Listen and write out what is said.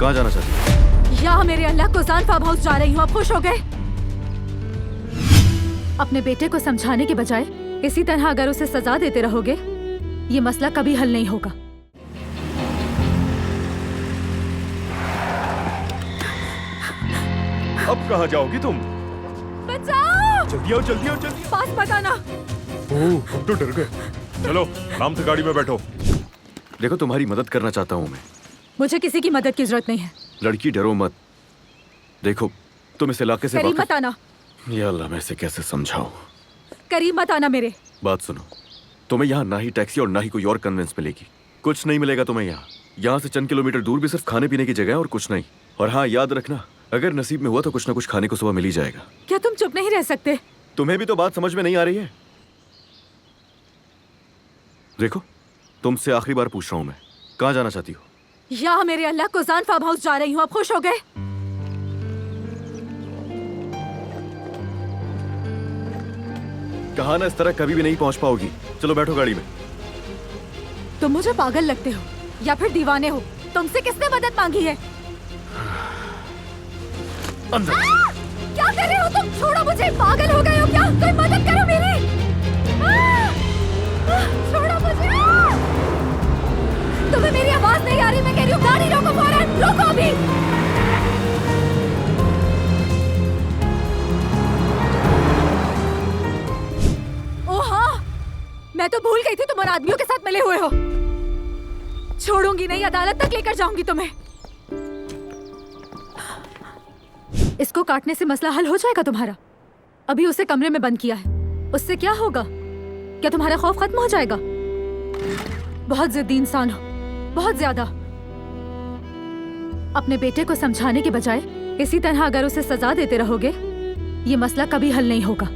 कहाँ जाना चाहती हो? या मेरे अल्लाह कुजान फार्म हाउस जा रही हूँ। आप खुश हो गए? अपने बेटे को समझाने के बजाय इसी तरह अगर उसे सजा देते रहोगे, ये मसला कभी हल नहीं होगा। अब कहाँ जाओगी तुम? बचाओ! जल्दी आओ, जल्दी आओ, जल्दी। पास मत आना। ओह, हम तो डर गए। चलो आराम से गाड़ी में बैठो। देखो, तुम्हारी मदद करना चाहता हूँ मैं। मुझे किसी की मदद की जरूरत नहीं है। लड़की, डरो मत। देखो, तुम इस इलाके से करीब मत आना। या अल्लाह, मैं इसे कैसे समझाऊं? करीब मत आना मेरे। बात सुनो, तुम्हें यहाँ ना ही टैक्सी और ना ही कोई और कन्वेंस मिलेगी। कुछ नहीं मिलेगा तुम्हें यहाँ। यहाँ से चंद किलोमीटर दूर भी सिर्फ खाने पीने की जगह है और कुछ नहीं। और हाँ, याद रखना, अगर नसीब में हुआ तो कुछ ना कुछ खाने को सुबह मिल ही जाएगा। क्या तुम चुप नहीं रह सकते? तुम्हें भी तो बात समझ में नहीं आ रही है? देखो, तुमसे आखिरी बार पूछ रहा हूं मैं, कहाँ जाना चाहती हो? या मेरे अल्लाह कुजान फार्म हाउस जा रही हूँ। आप खुश हो गए? कहा ना, इस तरह कभी भी नहीं पहुंच पाओगी। चलो बैठो गाड़ी में। तुम मुझे पागल लगते हो या फिर दीवाने हो? तुमसे किसने मदद मांगी है? अंदर। क्या कर रहे हो तुम? छोड़ो मुझे। पागल हो गए हो क्या? कोई मदद करो मेरी। छोड़ो मुझे। तुम्हें मेरी आवाज नहीं आ रही? मैं कह रही हूँ गाड़ी रोको फौरन। रोको अभी। ओ हाँ, मैं तो भूल गई थी तुम उन आदमियों के साथ मिले हुए हो। छोड़ूंगी नहीं, अदालत तक लेकर जाऊंगी तुम्हें। इसको काटने से मसला हल हो जाएगा तुम्हारा? अभी उसे कमरे में बंद किया है, उससे क्या होगा? क्या तुम्हारा खौफ खत्म हो जाएगा? बहुत जिद्दी इंसान हो, बहुत ज्यादा। अपने बेटे को समझाने के बजाय इसी तरह अगर उसे सजा देते रहोगे, ये मसला कभी हल नहीं होगा।